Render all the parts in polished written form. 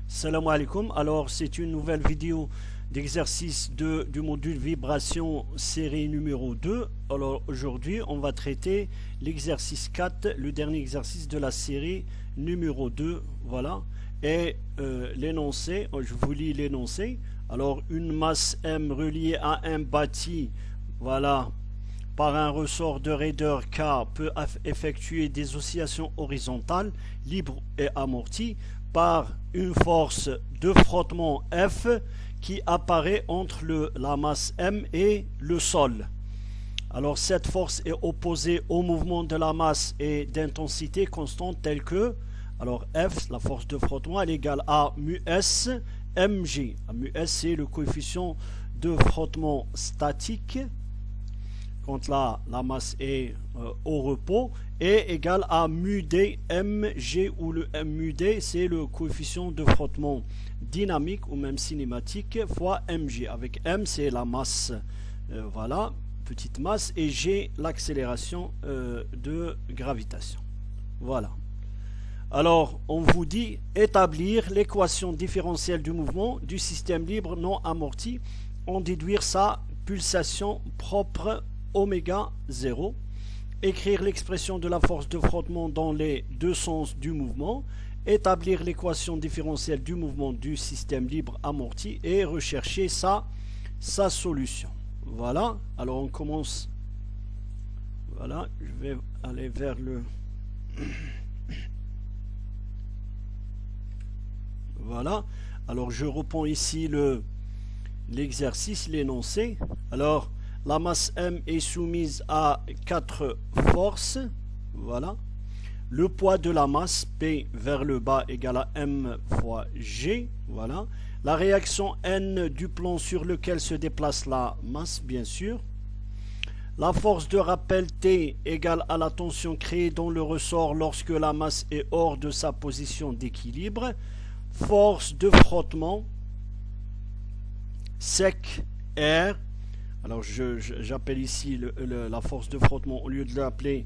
Salam alaikum. Alors, c'est une nouvelle vidéo d'exercice du module vibration série numéro 2. Alors, aujourd'hui, on va traiter l'exercice 4, le dernier exercice de la série numéro 2. Voilà. Et l'énoncé, je vous lis l'énoncé. Alors, une masse M reliée à un bâti, voilà, par un ressort de raideur K peut effectuer des oscillations horizontales, libres et amorties, par une force de frottement F qui apparaît entre la masse M et le sol. Alors cette force est opposée au mouvement de la masse et d'intensité constante telle que, alors F, la force de frottement, elle est égale à mu S mg. Mu S, c'est le coefficient de frottement statique quand la masse est au repos, est égal à mu d mg, où le mu d c'est le coefficient de frottement dynamique ou même cinématique fois mg, avec m c'est la masse, voilà, petite masse, et g l'accélération de gravitation. Voilà. Alors on vous dit établir l'équation différentielle du mouvement du système libre non amorti, en déduire sa pulsation propre oméga 0, écrire l'expression de la force de frottement dans les deux sens du mouvement, établir l'équation différentielle du mouvement du système libre amorti et rechercher sa solution. Voilà, alors on commence. Voilà, je vais aller vers le... Voilà, alors je reprends ici l'exercice, l'énoncé. Alors, la masse M est soumise à 4 forces. Voilà. Le poids de la masse P vers le bas égale à M fois G. Voilà. La réaction N du plan sur lequel se déplace la masse, bien sûr. La force de rappel T égale à la tension créée dans le ressort lorsque la masse est hors de sa position d'équilibre. Force de frottement sec R. Alors j'appelle ici la force de frottement, au lieu de l'appeler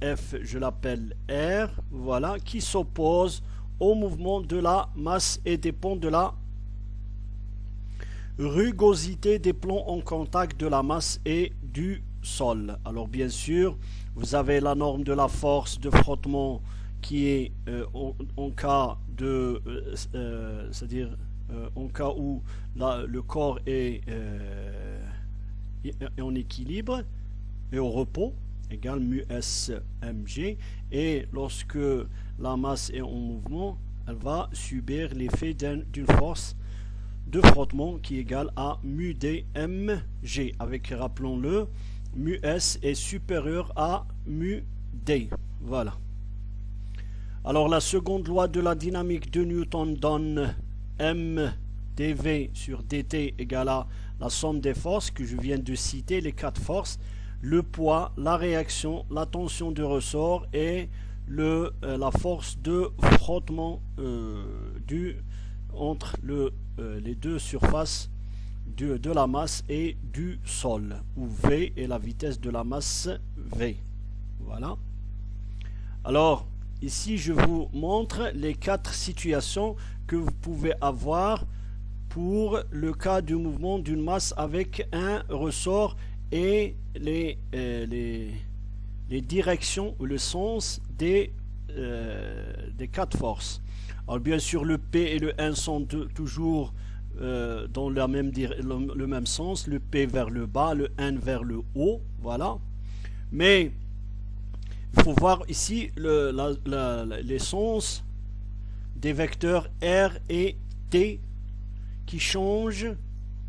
F, je l'appelle R, voilà, qui s'oppose au mouvement de la masse et dépend de la rugosité des plombs en contact de la masse et du sol. Alors bien sûr, vous avez la norme de la force de frottement qui est en cas de, c'est-à-dire en cas où le corps est en équilibre et au repos, égale mu S mg, et lorsque la masse est en mouvement, elle va subir l'effet d'une force de frottement qui est égale à mu d mg, avec, rappelons-le, mu S est supérieur à mu d. Voilà. Alors la seconde loi de la dynamique de Newton donne m dv sur dt égale à la somme des forces que je viens de citer, les 4 forces, le poids, la réaction, la tension de ressort et la force de frottement entre les deux surfaces de la masse et du sol, où V est la vitesse de la masse V. Voilà. Alors, ici, je vous montre les 4 situations que vous pouvez avoir pour le cas du mouvement d'une masse avec un ressort et les directions ou le sens des 4 forces. Alors bien sûr, le P et le N sont toujours dans le même sens, le P vers le bas, le N vers le haut, voilà. Mais il faut voir ici les sens des vecteurs R et T qui changent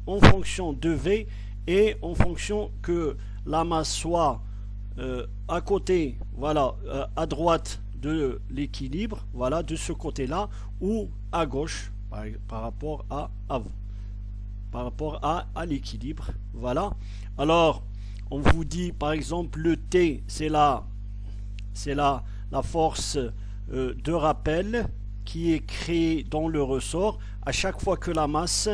en fonction de V et en fonction que la masse soit à côté, voilà, à droite de l'équilibre, voilà, de ce côté-là, ou à gauche par rapport à vous, par rapport à l'équilibre. Voilà. Alors, on vous dit par exemple le T, c'est la force de rappel qui est créée dans le ressort à chaque fois que la masse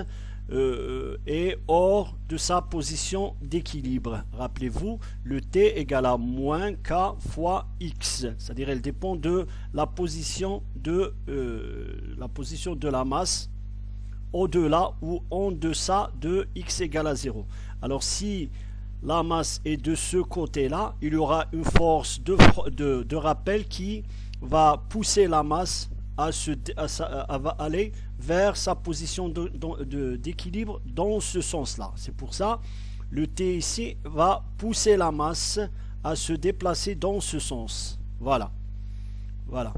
est hors de sa position d'équilibre. Rappelez-vous, le t égale à moins k fois x, c'est-à-dire elle dépend de la position de la masse au-delà ou en deçà de x égale à 0. Alors si la masse est de ce côté-là, il y aura une force de rappel qui va pousser la masse à aller vers sa position d'équilibre dans ce sens-là. C'est pour ça le t ici va pousser la masse à se déplacer dans ce sens. Voilà. Voilà.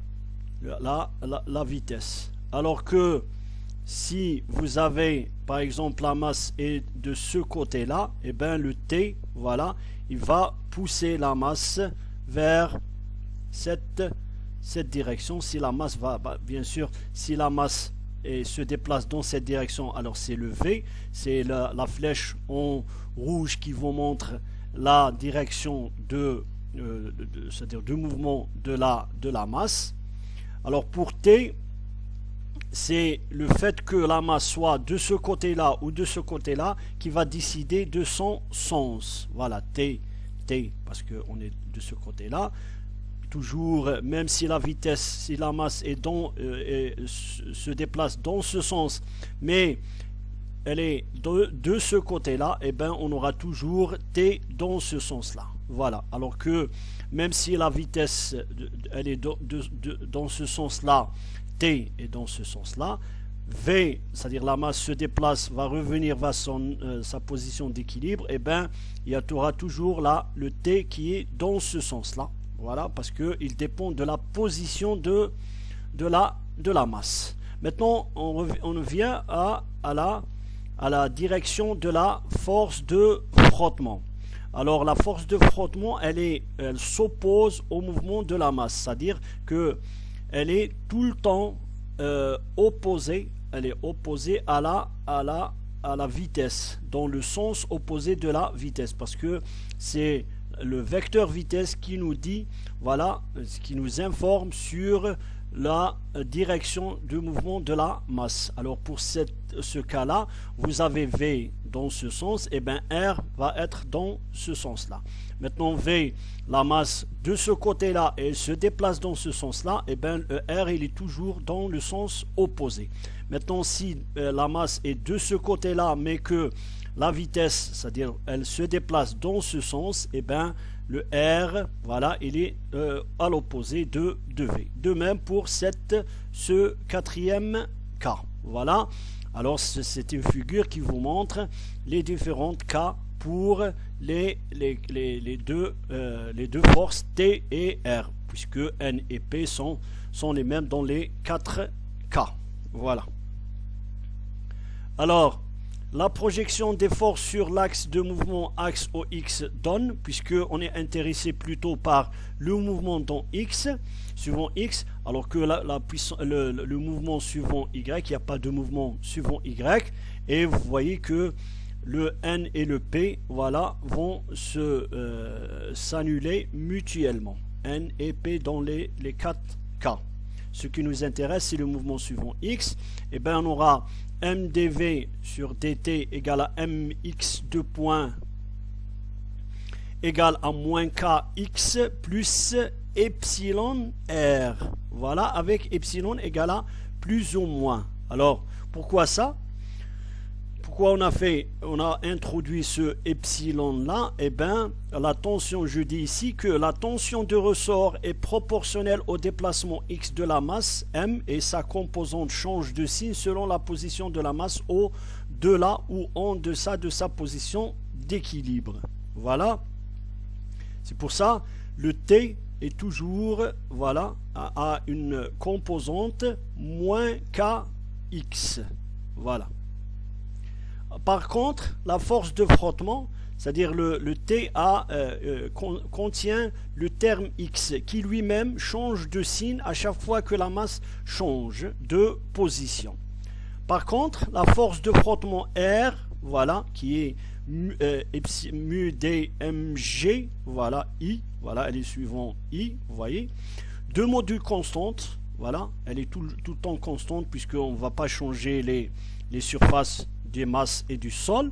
La vitesse. Alors que si vous avez, par exemple, la masse est de ce côté-là, et bien le t, voilà, il va pousser la masse vers cette direction. Si la masse va, bien sûr, si la masse se déplace dans cette direction, alors c'est le v, c'est la flèche en rouge qui vous montre la direction c'est-à-dire du mouvement de la masse. Alors pour t, c'est le fait que la masse soit de ce côté-là ou de ce côté-là qui va décider de son sens. Voilà, t, parce qu'on est de ce côté-là. Toujours, même si la vitesse, si la masse se déplace dans ce sens, mais elle est de ce côté-là, et bien on aura toujours t dans ce sens-là. Voilà, alors que même si la vitesse, elle est dans ce sens-là, t est dans ce sens-là, v, c'est-à-dire la masse se déplace, va revenir vers sa position d'équilibre, et bien il y aura toujours là le t qui est dans ce sens-là. Voilà, parce qu'il dépend de la position de la masse. Maintenant, on vient à la direction de la force de frottement. Alors, la force de frottement, elle s'oppose au mouvement de la masse, c'est-à-dire que elle est tout le temps opposée. Elle est opposée à la vitesse, dans le sens opposé de la vitesse, parce que c'est le vecteur vitesse qui nous dit, voilà, qui nous informe sur la direction du mouvement de la masse. Alors pour ce cas-là, vous avez V dans ce sens, et bien R va être dans ce sens-là. Maintenant V, la masse de ce côté-là, et se déplace dans ce sens-là, et bien R il est toujours dans le sens opposé. Maintenant si la masse est de ce côté-là, mais que la vitesse, c'est-à-dire elle se déplace dans ce sens, et bien le R, voilà, il est à l'opposé de V. De même pour ce quatrième cas. Voilà. Alors c'est une figure qui vous montre les différents cas pour les deux forces T et R, puisque N et P sont les mêmes dans les 4 cas. Voilà. Alors, la projection des forces sur l'axe de mouvement axe OX donne, puisqu'on est intéressé plutôt par le mouvement dans X, suivant X, alors que le mouvement suivant Y, il n'y a pas de mouvement suivant Y, et vous voyez que le N et le P, voilà, vont s'annuler mutuellement. N et P dans les 4 cas. Ce qui nous intéresse, c'est le mouvement suivant X, et bien on aura mdv sur dt égale à mx de point égale à moins kx plus epsilon r. Voilà, avec epsilon égale à plus ou moins. Alors, pourquoi ça? Pourquoi on a introduit ce epsilon là? Eh bien, la tension, je dis ici que la tension de ressort est proportionnelle au déplacement x de la masse m, et sa composante change de signe selon la position de la masse au-delà ou en deçà de sa position d'équilibre. Voilà. C'est pour ça le t est toujours, voilà, à une composante moins kx. Voilà. Par contre, la force de frottement, c'est-à-dire le T contient le terme X qui lui-même change de signe à chaque fois que la masse change de position. Par contre, la force de frottement R, voilà, qui est mu dmg, voilà, I, voilà, elle est suivant I, vous voyez, deux modules constantes, voilà, elle est tout le temps constante puisqu'on ne va pas changer les surfaces des masses et du sol,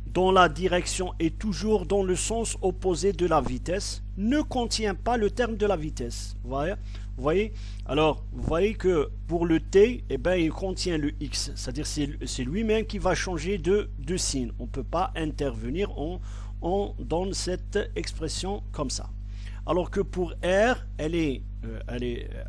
dont la direction est toujours dans le sens opposé de la vitesse, ne contient pas le terme de la vitesse. Vous voyez? Alors, vous voyez que pour le t, eh ben, il contient le x, c'est-à-dire c'est lui-même qui va changer de signe. On ne peut pas intervenir, on donne cette expression comme ça. Alors que pour r, elle est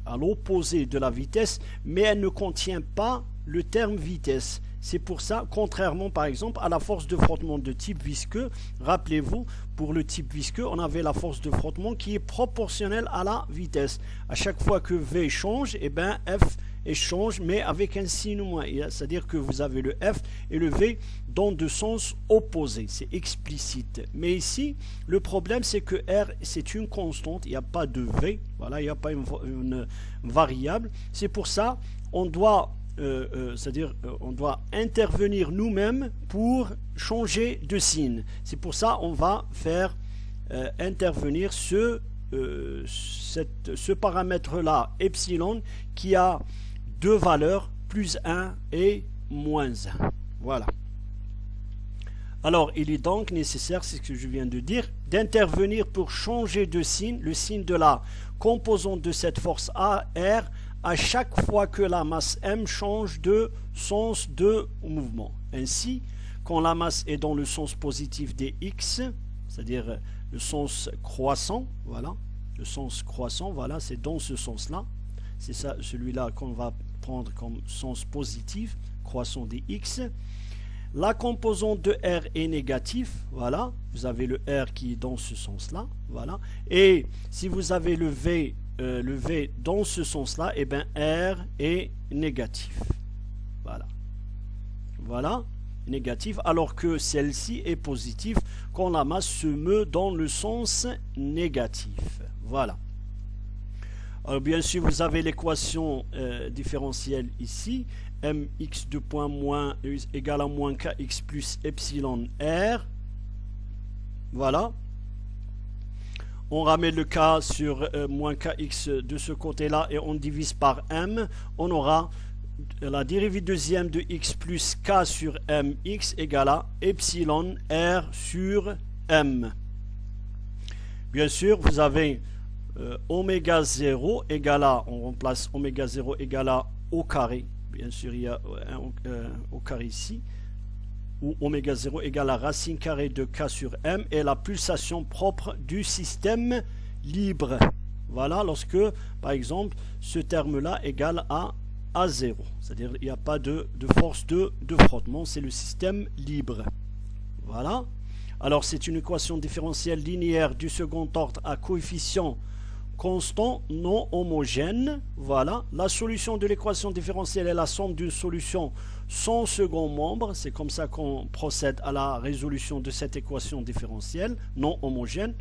à l'opposé de la vitesse, mais elle ne contient pas le terme vitesse. C'est pour ça, contrairement par exemple à la force de frottement de type visqueux, rappelez-vous, pour le type visqueux, on avait la force de frottement qui est proportionnelle à la vitesse. À chaque fois que V change, eh ben F change, mais avec un signe moins. C'est-à-dire que vous avez le F et le V dans deux sens opposés. C'est explicite. Mais ici, le problème, c'est que R, c'est une constante. Il n'y a pas de V. Voilà, il n'y a pas une variable. C'est pour ça, on doit... on doit intervenir nous-mêmes pour changer de signe. C'est pour ça qu'on va faire intervenir ce paramètre-là, epsilon, qui a deux valeurs, plus 1 et moins 1. Voilà. Alors, il est donc nécessaire, c'est ce que je viens de dire, d'intervenir pour changer de signe, le signe de la composante de cette force R, à chaque fois que la masse M change de sens de mouvement. Ainsi, quand la masse est dans le sens positif des X, c'est-à-dire le sens croissant, voilà, le sens croissant, voilà, c'est dans ce sens-là, c'est ça, celui-là qu'on va prendre comme sens positif, croissant des X. La composante de R est négative, voilà, vous avez le R qui est dans ce sens-là, voilà, et si vous avez le V dans ce sens-là, et bien R est négatif. Voilà. Voilà, négatif, alors que celle-ci est positive quand la masse se meut dans le sens négatif. Voilà. Alors bien sûr, vous avez l'équation différentielle ici. Mx de point moins égale à moins kx plus epsilon R. Voilà. On ramène le k sur moins kx de ce côté-là et on divise par m. On aura la dérivée deuxième de x plus k sur mx égale à epsilon r sur m. Bien sûr, vous avez oméga 0 égale à, on remplace oméga 0 égale à au carré. Bien sûr, il y a au carré ici. Où oméga 0 égale à racine carrée de k sur m et la pulsation propre du système libre. Voilà, lorsque, par exemple, ce terme-là égale à 0. C'est-à-dire il n'y a pas de force de frottement, c'est le système libre. Voilà. Alors, c'est une équation différentielle linéaire du second ordre à coefficient constant non homogène. Voilà. La solution de l'équation différentielle est la somme d'une solution sans second membre. C'est comme ça qu'on procède à la résolution de cette équation différentielle non homogène,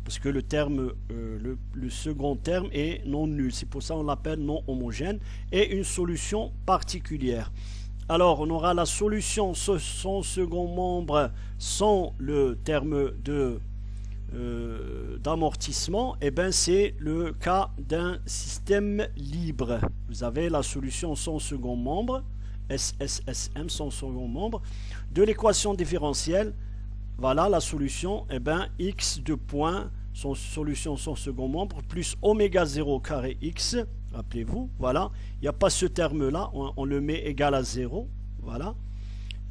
parce que le terme, le second terme est non nul. C'est pour ça qu'on l'appelle non homogène, et une solution particulière. Alors, on aura la solution sans second membre sans le terme d'amortissement, et bien c'est le cas d'un système libre. Vous avez la solution sans second membre, SSSM sans second membre, de l'équation différentielle. Voilà la solution, et bien x de point, son solution sans second membre, plus oméga 0 carré x, rappelez-vous, voilà, il n'y a pas ce terme-là, on le met égal à 0, voilà.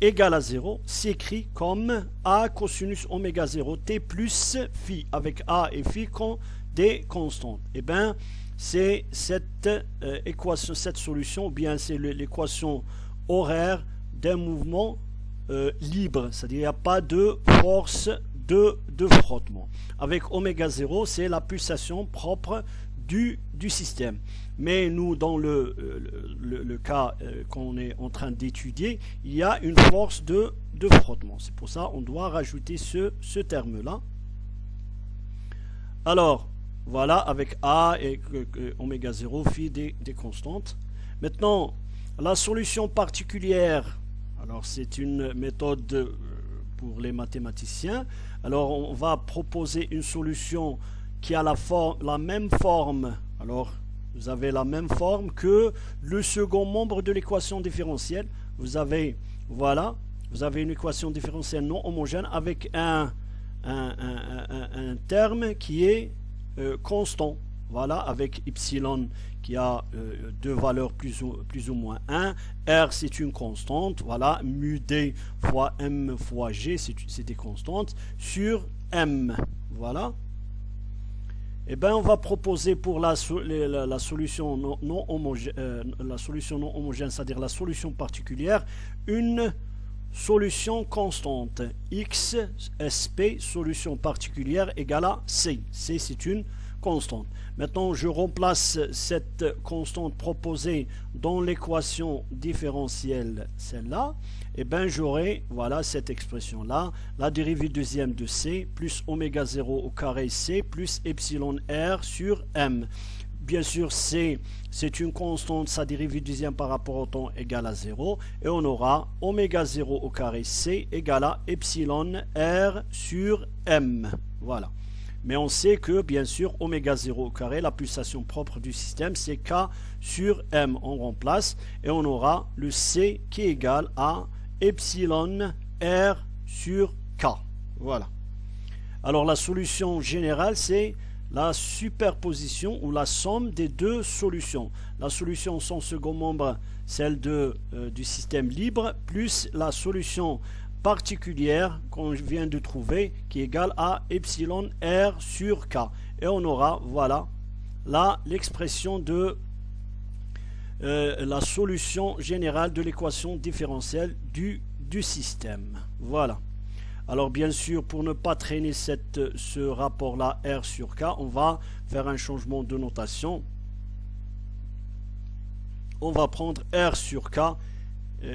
Égal à 0 s'écrit comme A cosinus oméga 0 t plus phi, avec A et phi comme des constantes. Et bien, c'est cette équation, cette solution, ou bien c'est l'équation horaire d'un mouvement libre, c'est-à-dire il n'y a pas de force de frottement. Avec oméga 0, c'est la pulsation propre du système. Mais nous, dans le cas qu'on est en train d'étudier, il y a une force de frottement. C'est pour ça qu'on doit rajouter ce terme-là. Alors, voilà, avec A et oméga 0, phi des constantes. Maintenant, la solution particulière, alors c'est une méthode pour les mathématiciens. Alors, on va proposer une solution qui a la même forme. Alors, vous avez la même forme que le second membre de l'équation différentielle. Vous avez voilà, vous avez une équation différentielle non homogène avec un terme qui est constant. Voilà, avec epsilon qui a deux valeurs plus ou moins 1. R, c'est une constante. Voilà, mu d fois m fois g, c'est des constantes, sur m. Voilà. Et bien, on va proposer pour la solution non homogène, c'est-à-dire la solution particulière, une solution constante. X, SP, solution particulière égale à C. C, c'est une constante. Maintenant, je remplace cette constante proposée dans l'équation différentielle, celle-là, et bien j'aurai, voilà, cette expression-là, la dérivée deuxième de C plus oméga 0 au carré C plus epsilon R sur M. Bien sûr, C, c'est une constante, sa dérivée deuxième par rapport au temps égale à 0, et on aura oméga 0 au carré C égale à epsilon R sur M. Voilà. Mais on sait que, bien sûr, oméga 0 au carré, la pulsation propre du système, c'est K sur M. On remplace et on aura le C qui est égal à epsilon R sur K. Voilà. Alors, la solution générale, c'est la superposition ou la somme des deux solutions. La solution sans second membre, celle du système libre, plus la solution particulière qu'on vient de trouver qui est égale à epsilon R sur K. Et on aura, voilà, là, l'expression de la solution générale de l'équation différentielle du système. Voilà. Alors bien sûr, pour ne pas traîner ce rapport-là R sur K, on va faire un changement de notation. On va prendre R sur K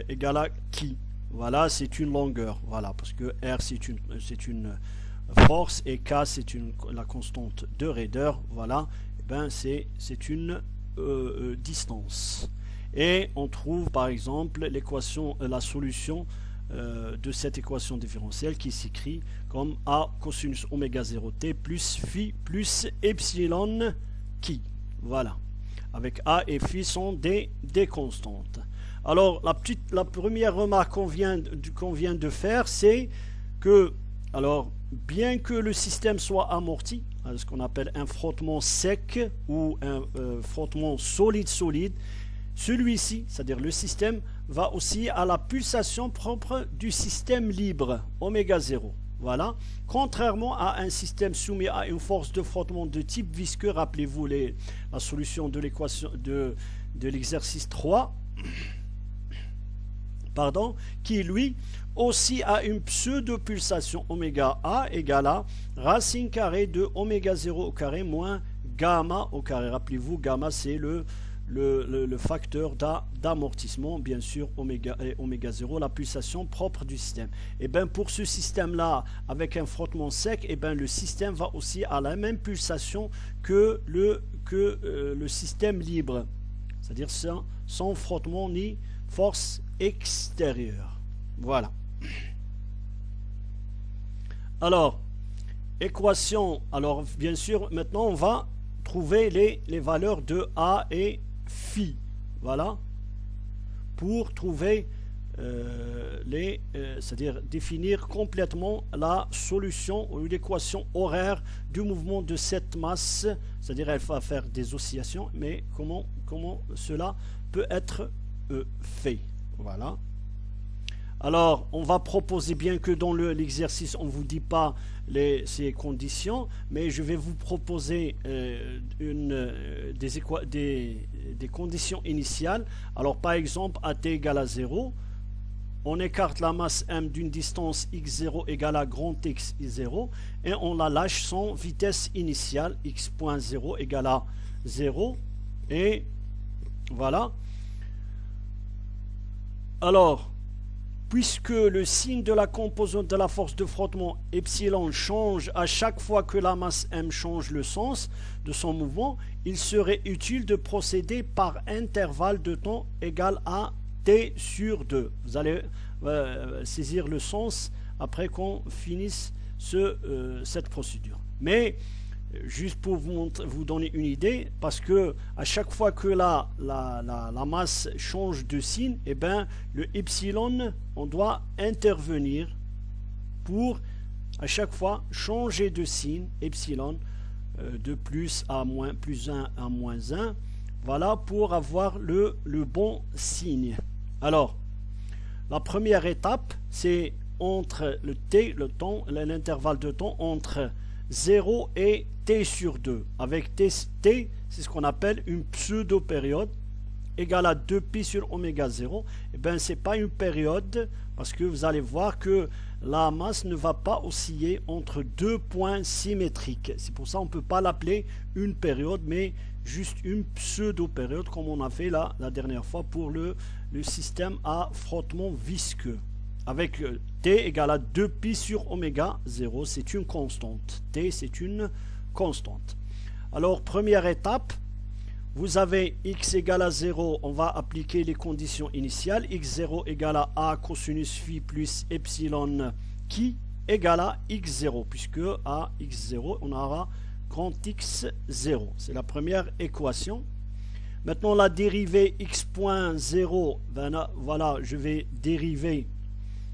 égale à qui? Voilà, c'est une longueur. Voilà, parce que R c'est une force et K c'est la constante de raideur. Voilà, et ben c'est une distance. Et on trouve par exemple l'équation, la solution de cette équation différentielle qui s'écrit comme A cosinus oméga 0t plus phi plus epsilon qui. Voilà. Avec A et phi sont des constantes. Alors, la première remarque qu'on vient de faire, c'est que, alors, bien que le système soit amorti, ce qu'on appelle un frottement sec ou un frottement solide-solide, celui-ci, c'est-à-dire le système, va aussi à la pulsation propre du système libre, oméga 0. Voilà. Contrairement à un système soumis à une force de frottement de type visqueux, rappelez-vous la solution de l'équation de l'exercice 3, pardon, qui lui aussi a une pseudo-pulsation oméga A égale à racine carrée de oméga 0 au carré moins gamma au carré. Rappelez-vous, gamma c'est le facteur d'amortissement, bien sûr, oméga 0, la pulsation propre du système. Et bien pour ce système-là, avec un frottement sec, et bien le système va aussi à la même pulsation que le système libre, c'est-à-dire sans frottement ni force extérieure. Voilà. Alors, équation, alors bien sûr, maintenant on va trouver les valeurs de A et phi. Voilà. Pour trouver c'est-à-dire définir complètement la solution ou l'équation horaire du mouvement de cette masse, c'est-à-dire elle va faire des oscillations, mais comment cela peut être fait. Voilà. Alors, on va proposer, bien que dans l'exercice, on ne vous dit pas ces conditions, mais je vais vous proposer des conditions initiales. Alors, par exemple, AT égale à 0, on écarte la masse M d'une distance x0 égale à grand X 0, et on la lâche sans vitesse initiale, x.0 égale à 0, et voilà. Alors, puisque le signe de la composante de la force de frottement epsilon change à chaque fois que la masse M change le sens de son mouvement, il serait utile de procéder par intervalle de temps égal à T sur 2. Vous allez saisir le sens après qu'on finisse cette procédure. Mais Juste pour vous donner une idée, parce que à chaque fois que la masse change de signe, et ben, le epsilon, on doit intervenir pour à chaque fois changer de signe, epsilon, de plus à moins, plus 1 à moins 1, voilà, pour avoir le bon signe. Alors, la première étape, c'est entre le t, le temps, l'intervalle de temps entre 0 et t sur 2. Avec t, c'est ce qu'on appelle une pseudo-période égale à 2pi sur oméga 0. Et bien, ce n'est pas une période parce que vous allez voir que la masse ne va pas osciller entre deux points symétriques. C'est pour ça qu'on ne peut pas l'appeler une période, mais juste une pseudo-période comme on a fait là, la dernière fois pour le système à frottement visqueux. Avec t égale à 2pi sur oméga 0, c'est une constante. T, c'est une constante. Alors, première étape, vous avez x égale à 0, on va appliquer les conditions initiales. x0 égale à a cosinus phi plus epsilon qui égale à x0, puisque à x0, on aura grand x0. C'est la première équation. Maintenant, la dérivée x.0, voilà, je vais dériver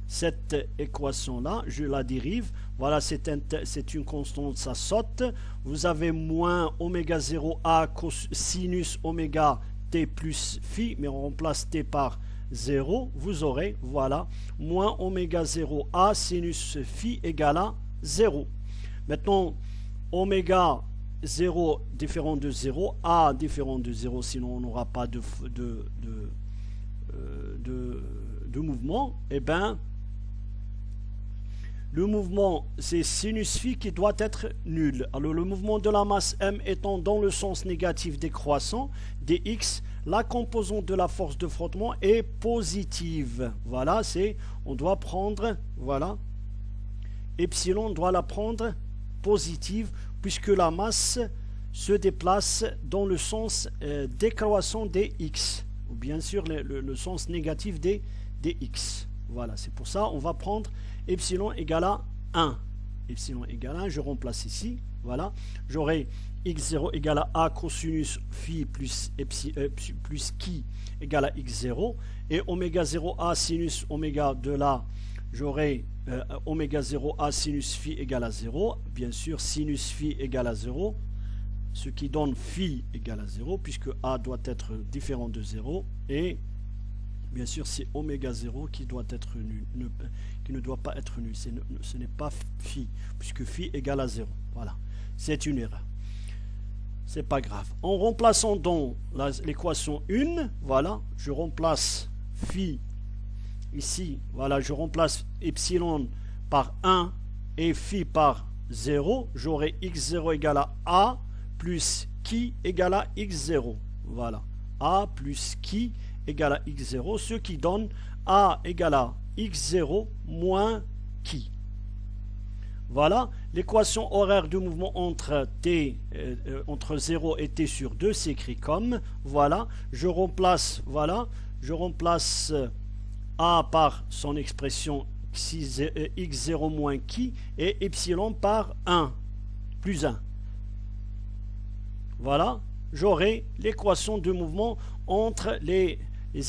cette équation-là, je la dérive. Voilà, c'est une constante, ça saute. Vous avez moins oméga 0 a sinus oméga t plus phi, mais on remplace t par 0. Vous aurez, voilà, moins oméga 0 a sinus phi égale à 0. Maintenant, oméga 0 différent de 0, a différent de 0, sinon on n'aura pas de mouvement. Et bien, le mouvement, c'est sinus phi qui doit être nul. Alors, le mouvement de la masse m étant dans le sens négatif décroissant, dx, la composante de la force de frottement est positive. Voilà, on doit prendre, voilà, epsilon, on doit la prendre positive, puisque la masse se déplace dans le sens décroissant des x, ou bien sûr le sens négatif des x. Voilà, c'est pour ça on va prendre epsilon égale à 1. Epsilon égale à 1, je remplace ici. Voilà, j'aurai x0 égale à a cosinus phi plus qui égale à x0. Et oméga 0 a sinus oméga de là, j'aurai oméga 0 a sinus phi égale à 0. Bien sûr, sinus phi égale à 0. Ce qui donne phi égale à 0, puisque a doit être différent de 0. Et bien sûr, c'est oméga 0 qui doit être nul, qui ne doit pas être nul. Ce n'est pas phi, puisque phi égale à 0. Voilà, c'est une erreur. C'est pas grave. En remplaçant dans l'équation 1, voilà, je remplace phi ici. Voilà, je remplace epsilon par 1 et phi par 0. J'aurai x0 égale à a plus qui égale à x0. Voilà, a plus qui égale à x0, ce qui donne a égale à x0 moins qui. Voilà, l'équation horaire du mouvement entre 0 et t sur 2 s'écrit comme, voilà, je remplace a par son expression x0 moins qui et epsilon par 1 plus 1. Voilà, j'aurai l'équation de mouvement entre les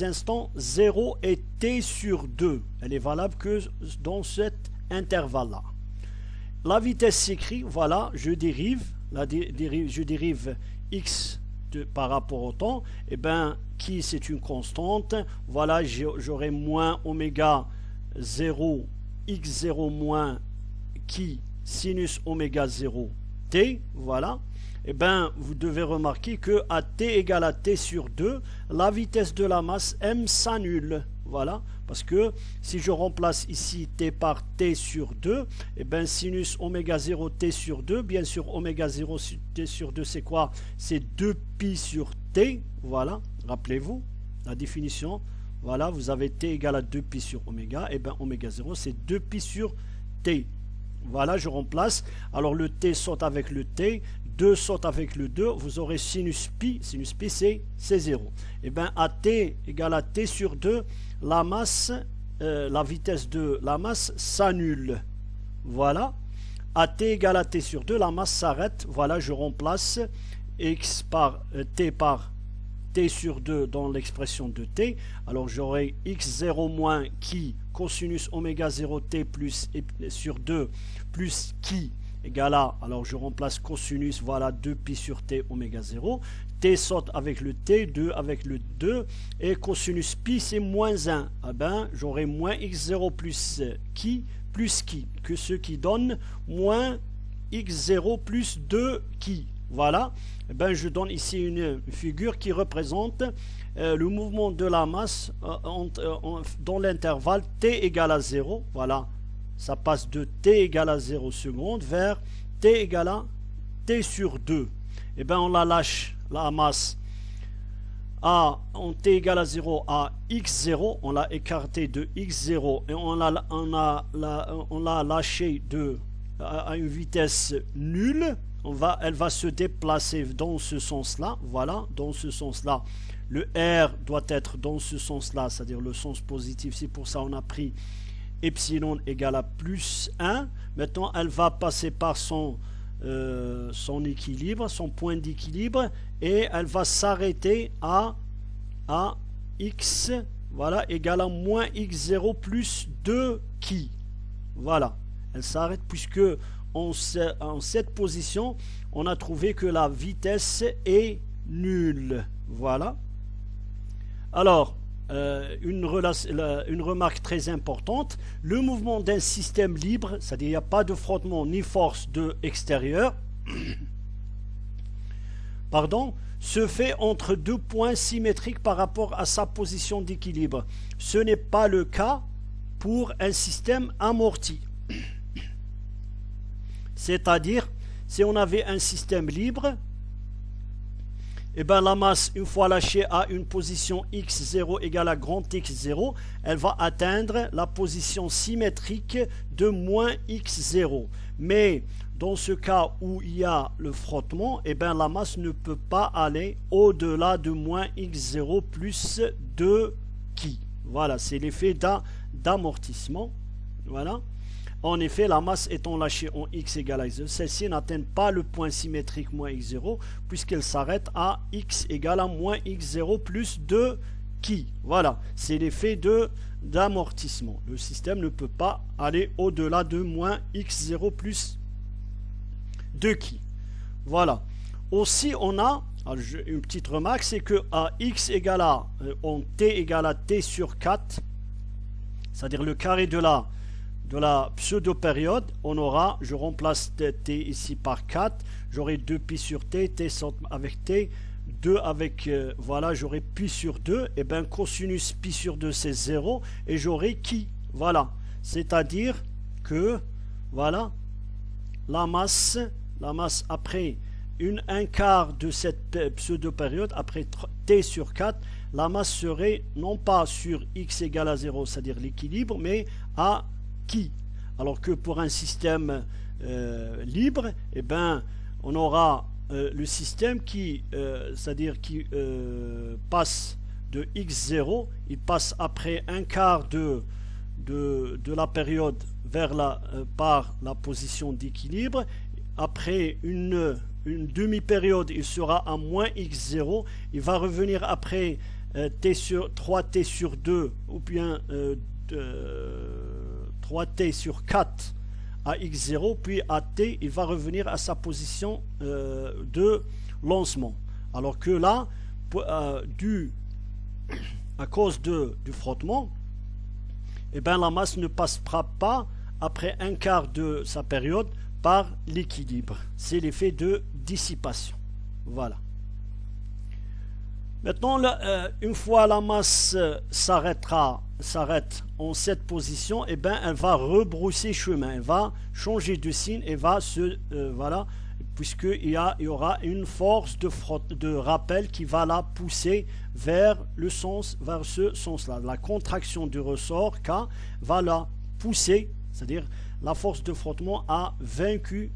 instants 0 et t sur 2. Elle est valable que dans cet intervalle-là. La vitesse s'écrit, voilà, je dérive x par rapport au temps. Et bien, qui c'est une constante. Voilà, j'aurai moins oméga 0, x0 moins qui sinus oméga 0 t, voilà. Et bien, vous devez remarquer que à t égale à t sur 2, la vitesse de la masse m s'annule. Voilà, parce que si je remplace ici t par t sur 2, et bien sinus oméga 0 t sur 2, bien sûr oméga 0 t sur 2 c'est quoi? C'est 2pi sur t, voilà, rappelez-vous la définition. Voilà, vous avez t égale à 2pi sur oméga, et bien oméga 0 c'est 2pi sur t. Voilà, je remplace. Alors le t saute avec le t, 2 saute avec le 2, vous aurez sinus pi c'est 0. Et bien à t égale à t sur 2, la masse, la vitesse de la masse s'annule. Voilà. à t égale à t sur 2, la masse s'arrête. Voilà, je remplace x par t sur 2 dans l'expression de t. Alors j'aurai x0 moins qui cosinus oméga 0 t plus sur 2 plus qui égale à, alors je remplace cosinus, voilà 2 pi sur t oméga 0. T saute avec le t, 2 avec le 2, et cosinus pi c'est moins 1. Eh ben, j'aurai moins x0 plus qui, que ce qui donne moins x0 plus 2 qui. Voilà, eh ben, je donne ici une figure qui représente le mouvement de la masse dans l'intervalle t égale à 0. Voilà, ça passe de t égale à 0 secondes vers t égale à t sur 2. Eh bien, on la lâche, la masse, en t égale à 0 à x0. On l'a écarté de x0 et on l'a lâché à une vitesse nulle. Elle va se déplacer dans ce sens-là. Voilà, dans ce sens-là. Le R doit être dans ce sens-là, c'est-à-dire le sens positif. C'est pour ça qu'on a pris epsilon égale à plus 1. Maintenant, elle va passer par son équilibre, son point d'équilibre, et elle va s'arrêter à x, voilà, égale à moins x0 plus 2 qui. Voilà, elle s'arrête puisque en cette position, on a trouvé que la vitesse est nulle. Voilà. Alors, une remarque très importante, le mouvement d'un système libre, c'est-à-dire il n'y a pas de frottement ni force de extérieur, pardon, se fait entre deux points symétriques par rapport à sa position d'équilibre. Ce n'est pas le cas pour un système amorti. C'est-à-dire, si on avait un système libre, et bien la masse, une fois lâchée à une position x0 égale à grand x0, elle va atteindre la position symétrique de moins x0. Mais dans ce cas où il y a le frottement, et bien la masse ne peut pas aller au-delà de moins x0 plus 2 qui. Voilà, c'est l'effet d'amortissement. Voilà. En effet, la masse étant lâchée en x égale à x0, celle-ci n'atteint pas le point symétrique moins x0, puisqu'elle s'arrête à x égale à moins x0 plus 2 qui. Voilà, c'est l'effet d'amortissement. Le système ne peut pas aller au-delà de moins x0 plus 2 qui. Voilà. Aussi, on a une petite remarque, c'est que à x égale à, en t égale à t sur 4, c'est-à-dire le carré de la pseudo-période, on aura, je remplace t ici par 4, j'aurai 2 pi sur t, t avec t, 2 avec, voilà, j'aurai pi sur 2, et bien cosinus pi sur 2 c'est 0, et j'aurai qui, voilà, c'est-à-dire que, voilà, la masse après un quart de cette pseudo-période, après t sur 4, la masse serait non pas sur x égale à 0, c'est-à-dire l'équilibre, mais à qui. Alors que pour un système libre, eh ben, on aura le système qui, c'est-à-dire qui passe de x0, il passe après un quart de la période vers par la position d'équilibre. Après une demi-période, il sera à moins x0. Il va revenir après 3t sur 2 ou bien 3t sur 4 à x0, puis à t, il va revenir à sa position de lancement. Alors que là, à cause du frottement, eh ben, la masse ne passera pas après un quart de sa période par l'équilibre. C'est l'effet de dissipation. Voilà. Maintenant, une fois la masse s'arrête en cette position, et ben, elle va rebrousser chemin, elle va changer de signe et va voilà, puisqu'il y aura une force de rappel qui va la pousser vers ce sens-là. La contraction du ressort K va la pousser, c'est-à-dire la force de frottement a vaincu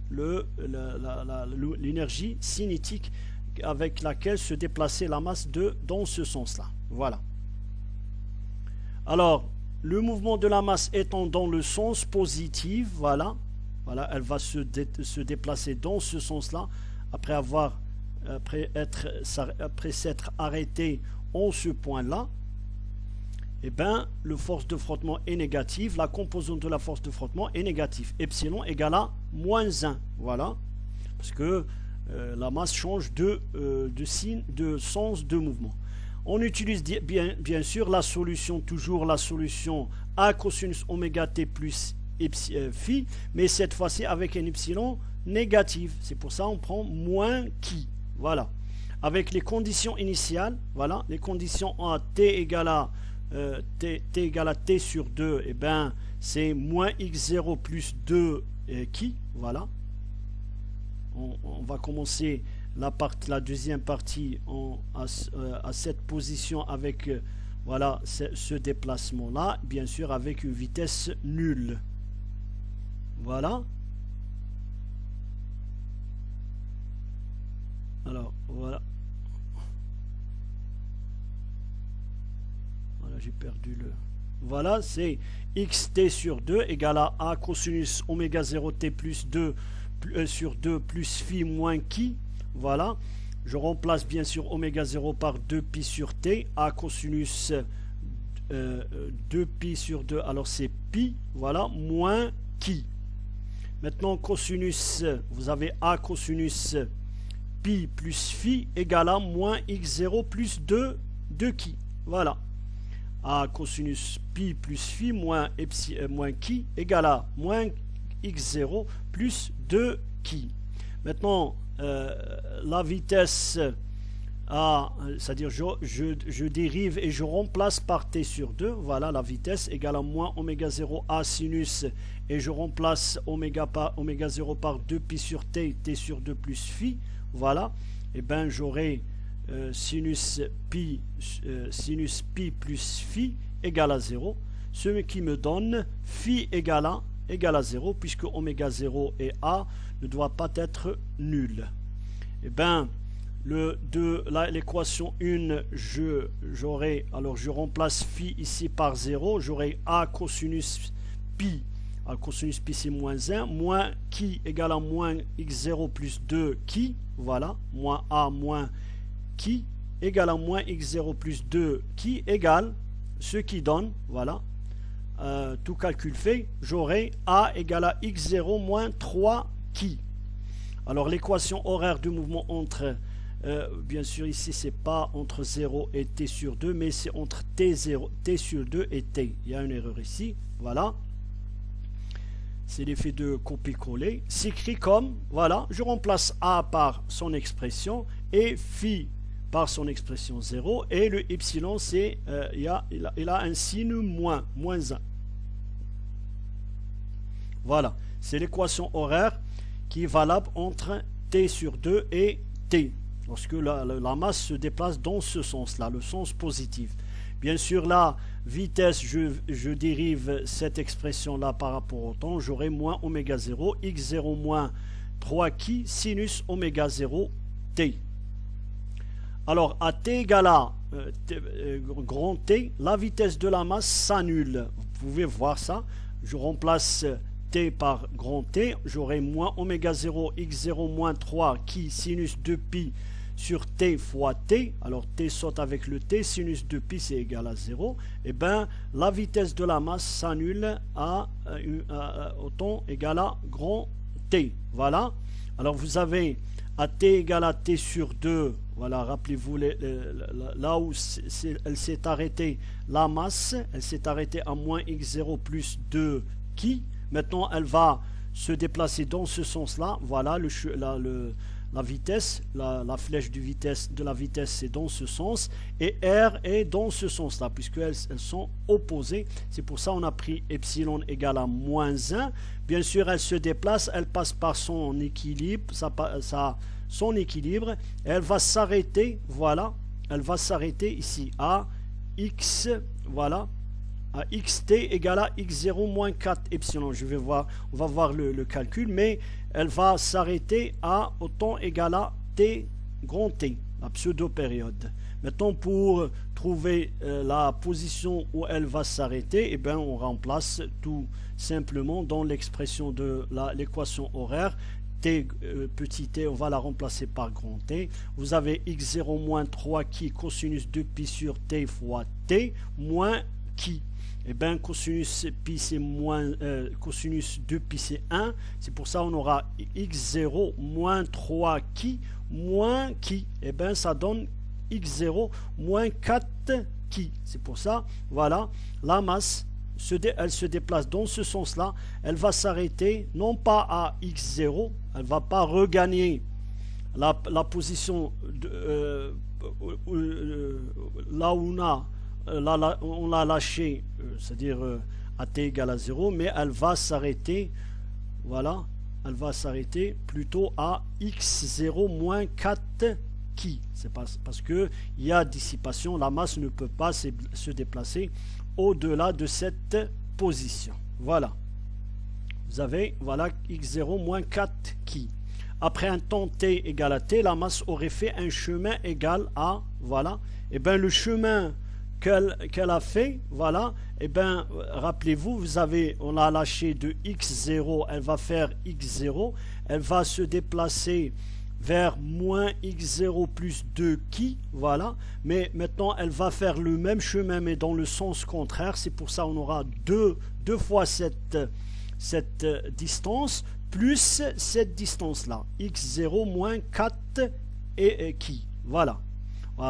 l'énergie cinétique avec laquelle se déplaçait la masse dans ce sens-là. Voilà. Alors, le mouvement de la masse étant dans le sens positif, voilà, Voilà, elle va se déplacer dans ce sens-là après s'être arrêtée en ce point-là. Eh bien, le force de frottement est négative. La composante de la force de frottement est négative. Epsilon égale à moins 1. Voilà. Parce que la masse change de signe, de sens de mouvement. On utilise bien sûr la solution, toujours la solution A cosinus oméga t plus phi, mais cette fois-ci avec un epsilon négatif. C'est pour ça qu'on prend moins qui. Voilà. Avec les conditions initiales, voilà, les conditions à t égale à t égale à t sur 2, et ben c'est moins x0 plus 2 qui, voilà. On va commencer la deuxième partie à cette position avec voilà ce déplacement là, bien sûr avec une vitesse nulle. Voilà. Alors voilà. Voilà, j'ai perdu le. Voilà, c'est xt sur 2 égale à a cosinus oméga 0 t plus 2 sur 2 plus phi moins qui. Voilà, je remplace bien sûr oméga 0 par 2 pi sur t, a cosinus 2 pi sur 2, alors c'est pi, voilà, moins qui. Maintenant cosinus, vous avez a cosinus pi plus phi égale à moins x0 plus 2 qui. Voilà, a cosinus pi plus phi moins qui égale à moins x0 plus 2 qui. Maintenant, la vitesse c'est-à-dire je dérive et je remplace par t sur 2, voilà la vitesse égale à moins oméga 0 a sinus, et je remplace oméga 0 par 2 pi sur t, t sur 2 plus phi, voilà, et ben j'aurai sinus pi plus phi égale à 0, ce qui me donne phi égale à 0, puisque oméga 0 et a ne doit pas être nul. Et bien l'équation 1, je remplace phi ici par 0, j'aurai a cosinus pi c'est moins 1, moins qui égale à moins x0 plus 2 qui, voilà, moins a moins qui égale à moins x0 plus 2 qui égale ce qui donne, voilà, tout calcul fait, j'aurai a égale à x0 moins 3 qui. Alors l'équation horaire du mouvement entre, bien sûr ici c'est pas entre 0 et t sur 2, mais c'est entre t0, t sur 2 et t. Il y a une erreur ici, voilà. C'est l'effet de copier-coller. S'écrit comme, voilà, je remplace a par son expression et phi par son expression 0, et le epsilon c'est, il a un signe moins 1. Voilà, c'est l'équation horaire qui est valable entre t sur 2 et t, lorsque la masse se déplace dans ce sens-là, le sens positif. Bien sûr, la vitesse, je dérive cette expression-là par rapport au temps, j'aurai moins oméga 0, x0 moins 3 qui, sinus oméga 0, t. Alors, à t égale à grand T, la vitesse de la masse s'annule. Vous pouvez voir ça. Je remplace t par grand T, j'aurai moins oméga 0, x0 moins 3 qui, sinus 2 pi sur t fois t, alors t saute avec le t, sinus de pi c'est égal à 0, et bien la vitesse de la masse s'annule au temps égal à grand T. Voilà, alors vous avez à t égale à t sur 2, voilà, rappelez-vous là où elle s'est arrêtée, la masse, elle s'est arrêtée à moins x0 plus 2 qui, maintenant elle va se déplacer dans ce sens-là, voilà la vitesse, la flèche de la vitesse c'est dans ce sens, et R est dans ce sens là, puisqu'elles sont opposées. C'est pour ça on a pris epsilon égale à moins 1. Bien sûr elle se déplace, elle passe par son équilibre, son équilibre, et elle va s'arrêter, voilà, elle va s'arrêter ici à x, voilà, à xt égale à x0 moins 4 epsilon. On va voir le calcul, mais elle va s'arrêter à au temps égal à t grand T, la pseudo-période. Maintenant, pour trouver la position où elle va s'arrêter, eh bien, on remplace tout simplement dans l'expression de l'équation horaire. T, petit t, on va la remplacer par grand T. Vous avez x0 moins 3 qui cosinus 2pi sur t fois t moins qui. Eh bien, cosinus pi c'est moins cosinus 2pi c'est 1. C'est pour ça qu'on aura x0 moins 3 qui moins qui. Eh bien, ça donne x0 moins 4 qui. C'est pour ça, voilà, la masse, elle se déplace dans ce sens-là. Elle va s'arrêter non pas à x0, elle ne va pas regagner la position là où on l'a lâché, c'est-à-dire à t égale à 0, mais elle va s'arrêter, voilà, elle va s'arrêter plutôt à x0 moins 4 qui. C'est parce que il y a dissipation, la masse ne peut pas se déplacer au-delà de cette position. Voilà. Vous avez, voilà, x0 moins 4 qui. Après un temps t égale à t, la masse aurait fait un chemin égal à, voilà, et bien le chemin qu'elle a fait, voilà, et bien rappelez-vous, on a lâché de x0, elle va faire x0, elle va se déplacer vers moins x0 plus 2 qui, voilà, mais maintenant elle va faire le même chemin mais dans le sens contraire. C'est pour ça qu'on aura deux fois cette distance plus cette distance là, x0 moins 4 et qui, voilà.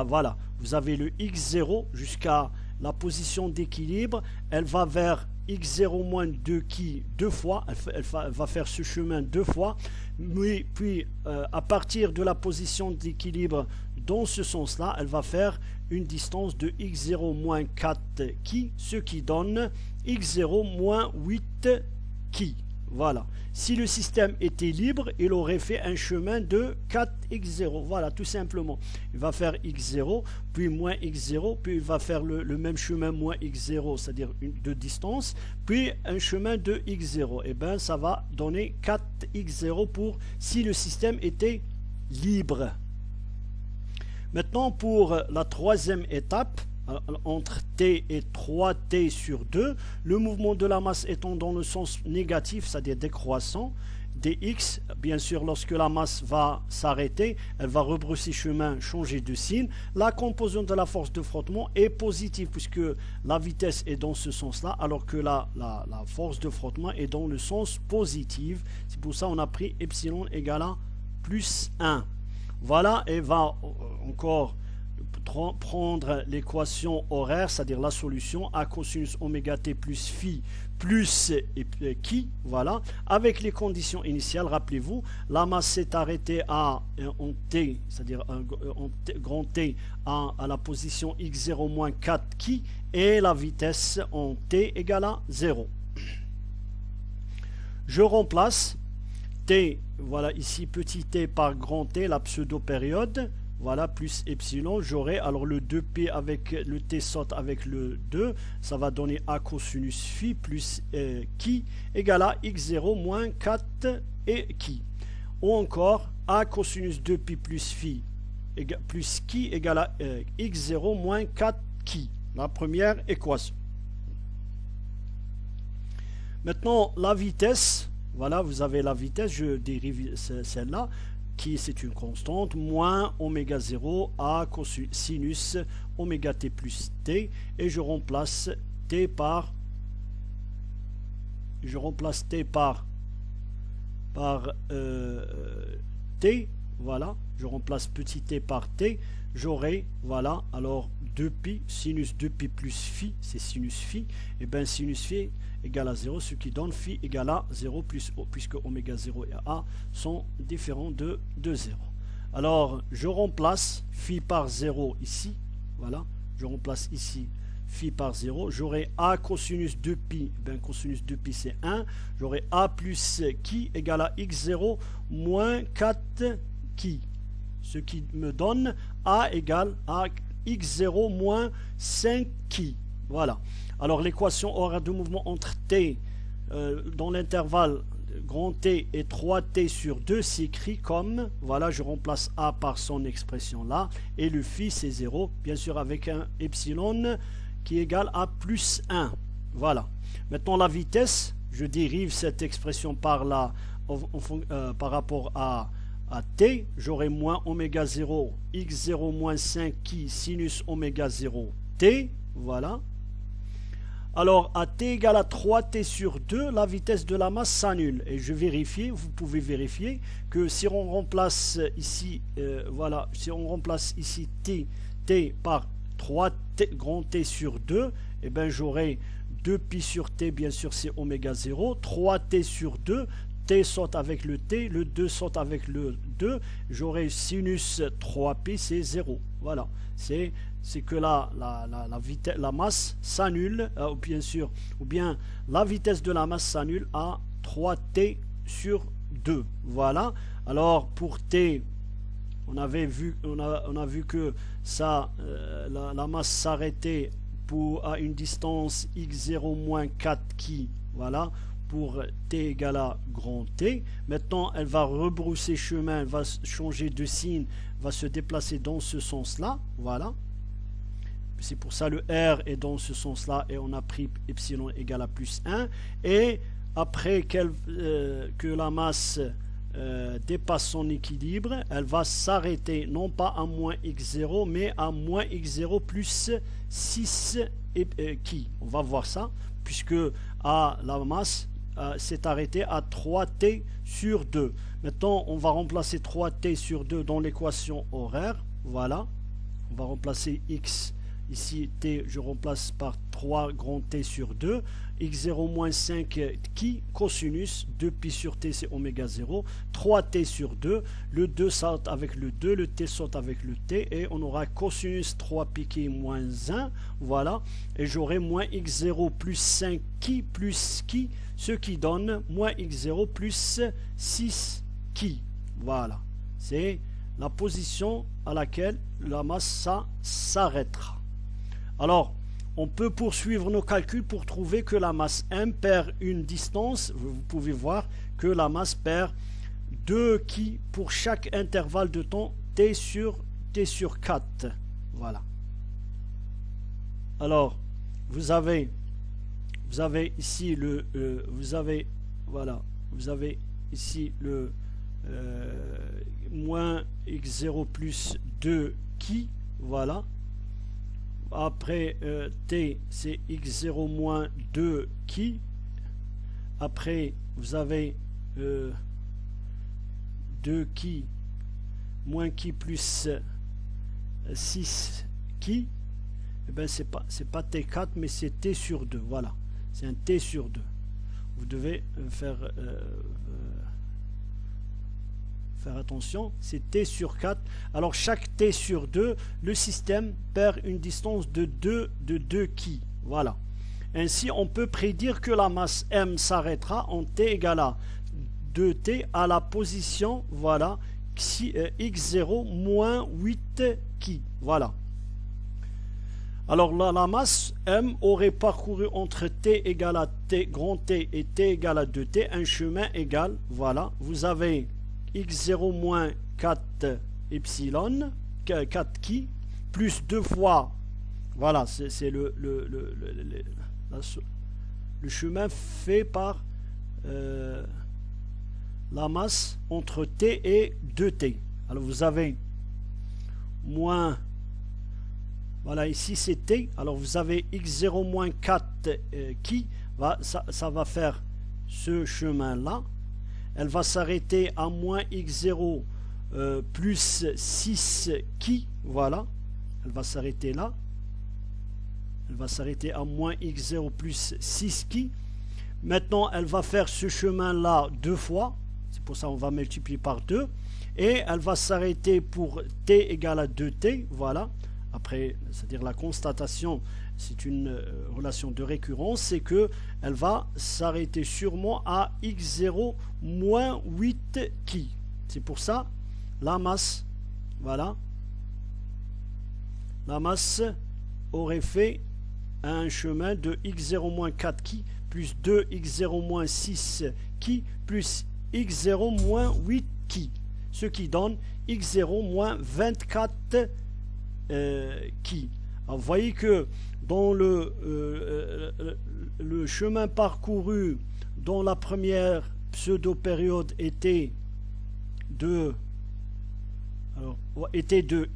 Voilà, vous avez le x0 jusqu'à la position d'équilibre, elle va vers x0 moins 2 qui deux fois, elle va faire ce chemin deux fois, puis à partir de la position d'équilibre dans ce sens là, elle va faire une distance de x0 moins 4 qui, ce qui donne x0 moins 8 qui. Voilà. Si le système était libre, il aurait fait un chemin de 4x0. Voilà, tout simplement. Il va faire x0, puis moins x0, puis il va faire le même chemin moins x0, c'est-à-dire de distance, puis un chemin de x0. Et bien, ça va donner 4x0 pour si le système était libre. Maintenant, pour la troisième étape, entre t et 3t sur 2, le mouvement de la masse étant dans le sens négatif, c'est-à-dire décroissant, dx, bien sûr, lorsque la masse va s'arrêter, elle va rebrousser chemin, changer de signe. La composante de la force de frottement est positive puisque la vitesse est dans ce sens-là, alors que la force de frottement est dans le sens positif. C'est pour ça qu'on a pris epsilon égale à plus 1. Voilà, et va encore prendre l'équation horaire, c'est-à-dire la solution a cosinus oméga t plus phi plus qui, voilà, avec les conditions initiales. Rappelez-vous, la masse s'est arrêtée en t, c'est-à-dire grand t à la position x0 moins 4 qui, et la vitesse en t égale à 0. Je remplace t, voilà ici petit t par grand t, la pseudo-période, voilà, plus epsilon, j'aurai alors le 2p avec le t saute avec le 2, ça va donner a cosinus phi plus qui égale à x0 moins 4 et qui. Ou encore a cosinus 2pi plus phi plus qui égale à x0 moins 4 qui, la première équation. Maintenant la vitesse, voilà, vous avez la vitesse, je dérive celle-là, qui c'est une constante, moins oméga 0 à cosinus oméga t plus t, et je remplace t par t, voilà, je remplace petit t par t, j'aurai, voilà, alors 2pi, sinus 2pi plus phi, c'est sinus phi, et bien sinus phi égale à 0, ce qui donne phi égale à 0, puisque oméga 0 et a sont différents de 0. Alors, je remplace phi par 0 ici, voilà, je remplace ici phi par 0, j'aurai a cosinus 2pi, ben cosinus 2pi c'est 1, j'aurai a plus qui égale à x0 moins 4 qui, ce qui me donne a égale à x0 moins 5 qui. Voilà. Alors l'équation horaire de mouvement entre t dans l'intervalle grand T et 3T sur 2 s'écrit comme, voilà, je remplace A par son expression là, et le phi c'est 0, bien sûr avec un epsilon qui est égal à plus 1. Voilà. Maintenant la vitesse, je dérive cette expression par là, par rapport à t, j'aurai moins oméga 0, x0 moins 5 qui sinus oméga 0 t, voilà. Alors à t égale à 3t sur 2, la vitesse de la masse s'annule. Et je vérifie, vous pouvez vérifier que si on remplace ici, voilà, si on remplace ici t par 3t grand T sur 2, et bien j'aurai 2pi sur t, bien sûr c'est oméga 0, 3t sur 2, t saute avec le t, le 2 saute avec le 2, j'aurai sinus 3pi, c'est 0. Voilà, c'est que la masse s'annule, ou bien la vitesse de la masse s'annule à 3t sur 2. Voilà, alors pour t, on a vu que ça, la masse s'arrêtait à une distance x0 moins 4 qui, voilà, pour t égale à grand T. Maintenant, elle va rebrousser chemin, elle va changer de signe, va se déplacer dans ce sens-là, voilà. C'est pour ça le R est dans ce sens-là et on a pris epsilon égale à plus 1. Et après que la masse dépasse son équilibre, elle va s'arrêter non pas à moins x0 mais à moins x0 plus 6 qui. On va voir ça puisque la masse s'est arrêtée à 3t sur 2. Maintenant on va remplacer 3t sur 2 dans l'équation horaire. Voilà, on va remplacer x. Ici, t, je remplace par 3 grand T sur 2. x0 moins 5 qui, cosinus, 2pi sur t, c'est oméga 0. 3t sur 2. Le 2 saute avec le 2, le t saute avec le t. Et on aura cosinus 3pi qui est moins 1. Voilà. Et j'aurai moins x0 plus 5 qui, plus qui, ce qui donne moins x0 plus 6 qui. Voilà. C'est la position à laquelle la masse s'arrêtera. Alors, on peut poursuivre nos calculs pour trouver que la masse m perd une distance. Vous pouvez voir que la masse perd 2 qui pour chaque intervalle de temps t sur 4. Voilà. Alors, vous avez ici le ici le moins x0 plus 2 qui, voilà. Après t c'est x0 moins 2 qui. Après vous avez 2 qui moins qui plus 6 qui. Et bien c'est pas t4 mais c'est t sur 2. Voilà, c'est un t sur 2. Vous devez faire attention, c'est t sur 4. Alors chaque t sur 2, le système perd une distance de 2 qui. Voilà. Ainsi, on peut prédire que la masse m s'arrêtera en t égale à 2t à la position, voilà, x0 moins 8 qui. Voilà. Alors là, la masse m aurait parcouru entre t égale à t grand T et t égale à 2t un chemin égal. Voilà. Vous avez x0 moins 4 epsilon, 4 qui, plus 2 fois, voilà, c'est le chemin fait par la masse entre t et 2t. Alors vous avez moins, voilà, ici c'est t, alors vous avez x0 moins 4 qui, ça va faire ce chemin-là. Elle va s'arrêter à moins x0 plus 6 qui, voilà, elle va s'arrêter là, elle va s'arrêter à moins x0 plus 6 qui. Maintenant elle va faire ce chemin là 2 fois, c'est pour ça on va multiplier par 2, et elle va s'arrêter pour t égale à 2t, voilà. Après, c'est-à-dire la constatation, c'est une relation de récurrence, c'est que elle va s'arrêter sûrement à x0 moins 8 qui. C'est pour ça, la masse, voilà, la masse aurait fait un chemin de x0 moins 4 qui plus 2x0 moins 6 qui plus x0 moins 8 qui, ce qui donne x0 moins 24 qui. Alors, vous voyez que dans le chemin parcouru dans la première pseudo-période était de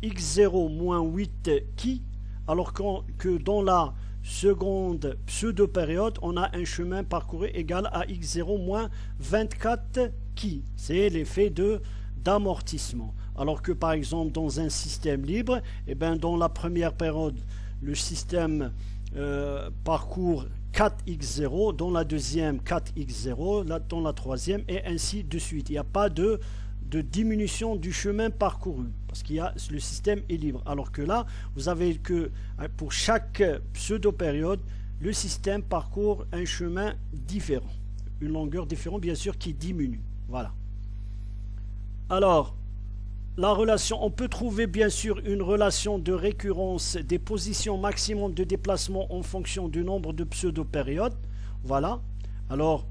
x0 moins 8 qui, alors que dans la seconde pseudo-période, on a un chemin parcouru égal à x0 moins 24 qui. C'est l'effet d'amortissement. Alors que par exemple dans un système libre, dans la première période, le système parcourt 4x0, dans la deuxième 4x0, dans la troisième et ainsi de suite. Il n'y a pas de diminution du chemin parcouru parce qu'il y a le système est libre. Alors que là, vous avez que pour chaque pseudo-période, le système parcourt un chemin différent, une longueur différente bien sûr qui diminue. Voilà. Alors, la relation, on peut trouver bien sûr une relation de récurrence des positions maximum de déplacement en fonction du nombre de pseudo-périodes. Voilà. Alors,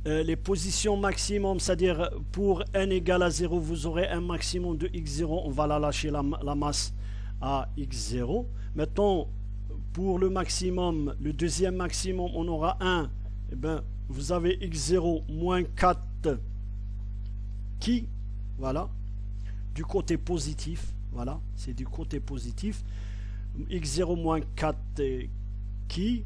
les positions maximum, c'est-à-dire pour n égale à 0, vous aurez un maximum de x0, on va la lâcher la masse à x0. Maintenant, pour le maximum, le deuxième maximum, on aura 1, vous avez x0 moins 4 qui, voilà, du côté positif, voilà, c'est du côté positif, x0 moins 4 qui,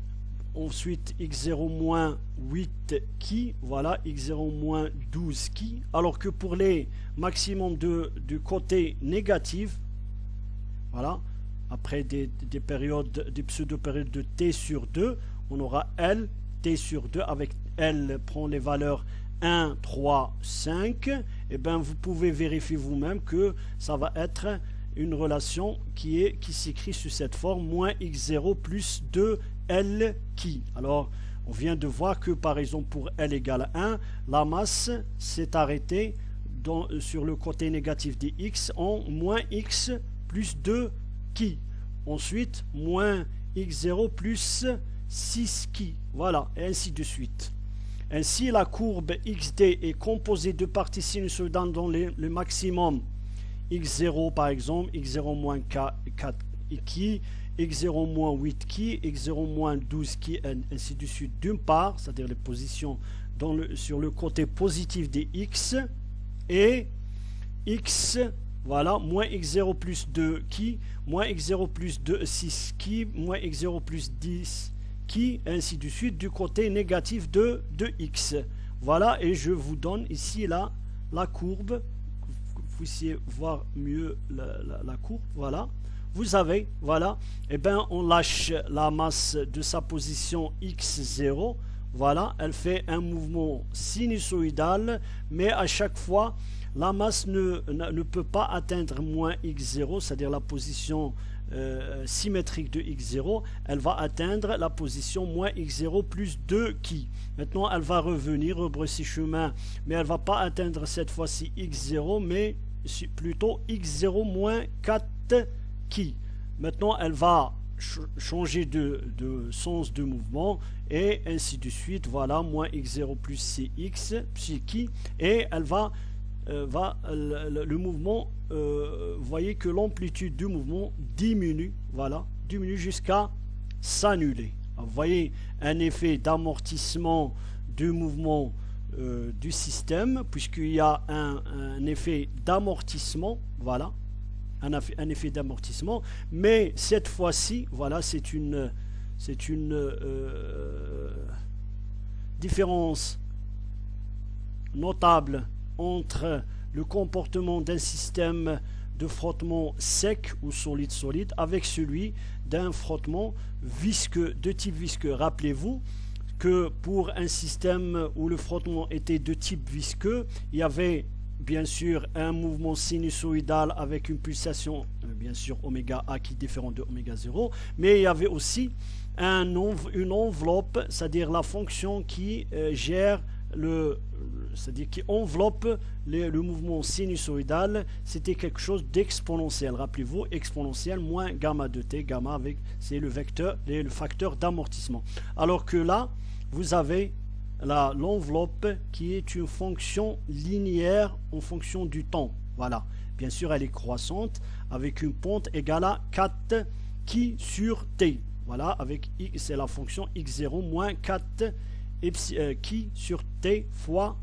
ensuite x0 moins 8 qui, voilà, x0 moins 12 qui, alors que pour les maximums du côté négatif, voilà, après des périodes, des pseudo-périodes de t sur 2, on aura L, t sur 2, avec L prend les valeurs 1, 3, 5, et vous pouvez vérifier vous-même que ça va être une relation qui s'écrit sous cette forme, moins x0 plus 2 L qui. Alors, on vient de voir que par exemple pour L égale 1, la masse s'est arrêtée sur le côté négatif des x en moins x plus 2 qui. Ensuite, moins x0 plus 6 qui. Voilà, et ainsi de suite. Ainsi, la courbe XD est composée de parties sinusoïdales dont le maximum x0 par exemple, x0 moins 4 qui, x0 moins 8 qui, x0 moins 12 qui, ainsi de suite d'une part, c'est-à-dire les positions sur le côté positif des x, et x, voilà, moins x0 plus 2 qui, moins x0 plus 2, 6 qui, moins x0 plus 10 qui, ainsi de suite du côté négatif de x. Voilà, et je vous donne ici la courbe, que vous puissiez voir mieux la courbe, voilà. Vous avez, voilà, on lâche la masse de sa position x0, voilà, elle fait un mouvement sinusoïdal, mais à chaque fois, la masse ne peut pas atteindre moins x0, c'est-à-dire la position symétrique de x0, elle va atteindre la position moins x0 plus 2 qui. Maintenant, elle va revenir, rebrousser chemin, mais elle ne va pas atteindre cette fois-ci x0, mais plutôt x0 moins 4 qui. Maintenant, elle va changer de sens de mouvement et ainsi de suite. Voilà, moins x0 plus cx, psi qui, et elle va le mouvement, vous voyez que l'amplitude du mouvement diminue, voilà, diminue jusqu'à s'annuler. Vous voyez un effet d'amortissement du mouvement du système, puisqu'il y a un effet d'amortissement, voilà, un effet d'amortissement, mais cette fois-ci, voilà, c'est une différence notable entre le comportement d'un système de frottement sec ou solide-solide avec celui d'un frottement visqueux, de type visqueux. Rappelez-vous que pour un système où le frottement était de type visqueux, il y avait bien sûr un mouvement sinusoïdal avec une pulsation, bien sûr oméga A qui est différent de oméga 0, mais il y avait aussi une enveloppe, c'est-à-dire la fonction qui gère c'est-à-dire qui enveloppe le mouvement sinusoïdal, c'était quelque chose d'exponentiel. Rappelez-vous, exponentiel moins gamma de t, gamma avec c'est le vecteur, le facteur d'amortissement. Alors que là, vous avez l'enveloppe qui est une fonction linéaire en fonction du temps. Voilà. Bien sûr, elle est croissante avec une pente égale à 4 qui sur t. Voilà, avec c'est la fonction x0 moins 4 qui sur t fois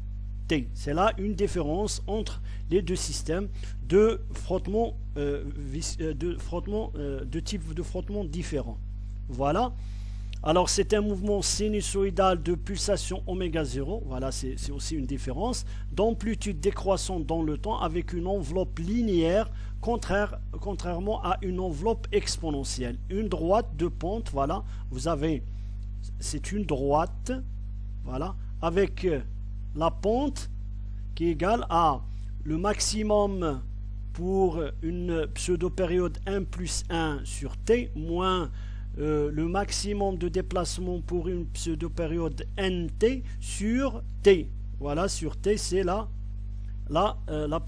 t. C'est là une différence entre les deux systèmes de frottement, de type de frottement différent. Voilà. Alors c'est un mouvement sinusoïdal de pulsation oméga 0, voilà, c'est aussi une différence, d'amplitude décroissante dans le temps avec une enveloppe linéaire, contrairement à une enveloppe exponentielle. Une droite de pente, voilà, vous avez, c'est une droite, voilà, avec la pente qui est égale à le maximum pour une pseudo-période 1 plus 1 sur t, moins le maximum de déplacement pour une pseudo-période nt sur t. Voilà, sur t, c'est la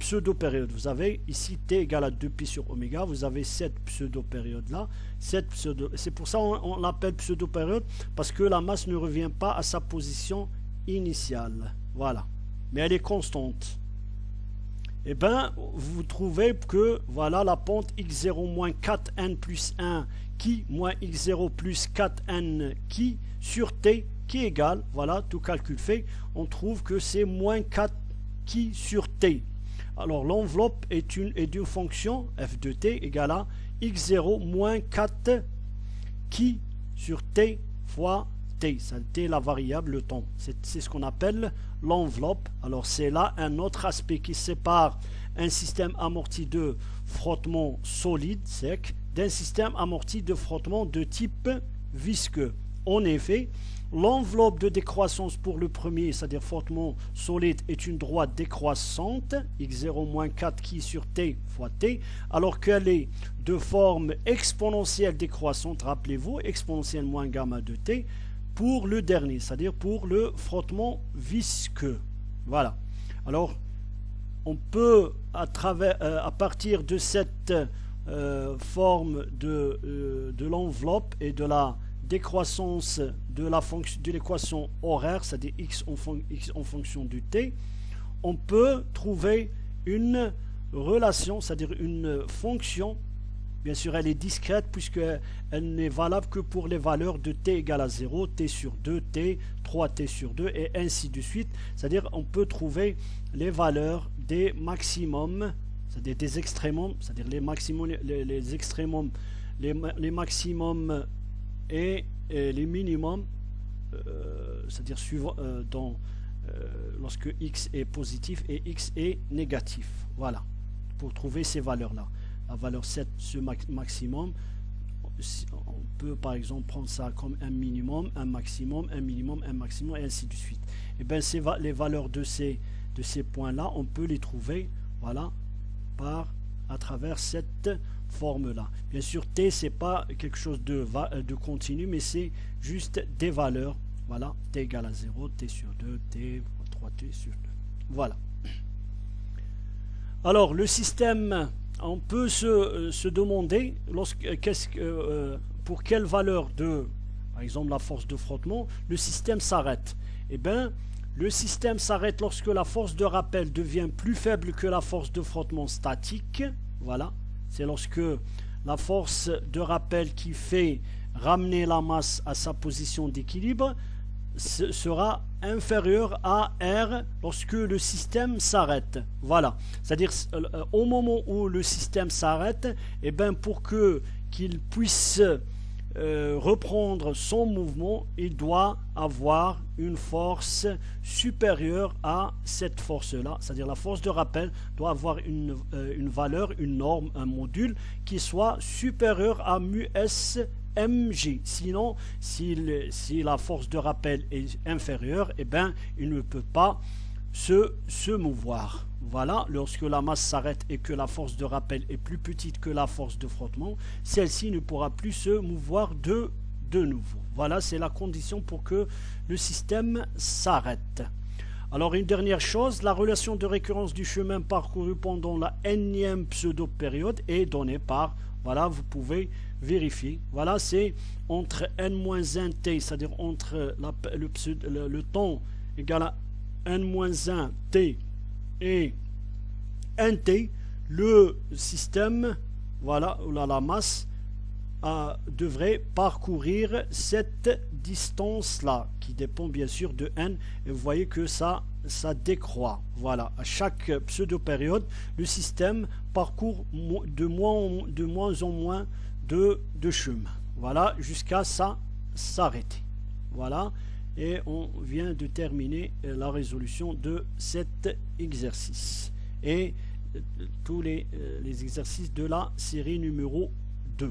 pseudo-période. Vous avez ici t égale à 2pi sur oméga. Vous avez cette pseudo-période-là. C'est pour ça qu'on l'appelle pseudo-période, parce que la masse ne revient pas à sa position initiale. Voilà. Mais elle est constante. Et bien, vous trouvez que voilà la pente x0 moins 4n plus 1 qui moins x0 plus 4n qui sur t qui égale, voilà, tout calcul fait, on trouve que c'est moins 4 qui sur t. Alors l'enveloppe est d'une fonction f de t égale à x0 moins 4 qui sur t fois t. Ça t la variable, le temps. C'est ce qu'on appelle l'enveloppe. Alors c'est là un autre aspect qui sépare un système amorti de frottement solide, sec, d'un système amorti de frottement de type visqueux. En effet, l'enveloppe de décroissance pour le premier, c'est-à-dire frottement solide, est une droite décroissante, x0 moins 4 qui sur t fois t, alors qu'elle est de forme exponentielle décroissante, rappelez-vous, exponentielle moins gamma de t, pour le dernier, c'est-à-dire pour le frottement visqueux. Voilà. Alors, on peut, à partir de cette forme de l'enveloppe et de la décroissance de l'équation horaire, c'est-à-dire x en fonction du t, on peut trouver une relation, c'est-à-dire une fonction. Bien sûr, elle est discrète puisqu'elle n'est valable que pour les valeurs de t égale à 0, t sur 2, t, 3t sur 2 et ainsi de suite. C'est-à-dire on peut trouver les valeurs des maximums, c'est-à-dire des extrémums, c'est-à-dire les maximums, les extrémums, les maximums et les minimums, c'est-à-dire suivant lorsque x est positif et x est négatif. Voilà, pour trouver ces valeurs-là. La valeur 7, ce maximum, on peut par exemple prendre ça comme un minimum, un maximum, un minimum, un maximum, et ainsi de suite. Et bien, les valeurs de ces points-là, on peut les trouver, voilà, à travers cette forme-là. Bien sûr, t, c'est pas quelque chose de continu, mais c'est juste des valeurs. Voilà, t égale à 0, t sur 2, t, 3t sur 2. Voilà. Alors, le système... On peut se demander pour quelle valeur de, par exemple, la force de frottement, le système s'arrête. Eh bien, le système s'arrête lorsque la force de rappel devient plus faible que la force de frottement statique. Voilà, c'est lorsque la force de rappel qui fait ramener la masse à sa position d'équilibre sera inférieur à R lorsque le système s'arrête. Voilà, c'est-à-dire au moment où le système s'arrête, et bien pour qu'il puisse reprendre son mouvement, il doit avoir une force supérieure à cette force-là, c'est-à-dire la force de rappel doit avoir une valeur, une norme, un module qui soit supérieur à mu S mg. Sinon, si la force de rappel est inférieure, eh bien, il ne peut pas se mouvoir. Voilà, lorsque la masse s'arrête et que la force de rappel est plus petite que la force de frottement, celle-ci ne pourra plus se mouvoir de nouveau. Voilà, c'est la condition pour que le système s'arrête. Alors une dernière chose, la relation de récurrence du chemin parcouru pendant la énième pseudo-période est donnée par, voilà, vous pouvez vérifier. Voilà, c'est entre n-1t, c'est-à-dire entre le temps égal à n-1t et nt, le système, voilà, la masse devrait parcourir cette distance-là, qui dépend bien sûr de n, et vous voyez que ça décroît. Voilà, à chaque pseudo-période, le système parcourt de moins en moins de chemin. Voilà, jusqu'à s'arrêter. Voilà, et on vient de terminer la résolution de cet exercice. Et tous les exercices de la série numéro 2.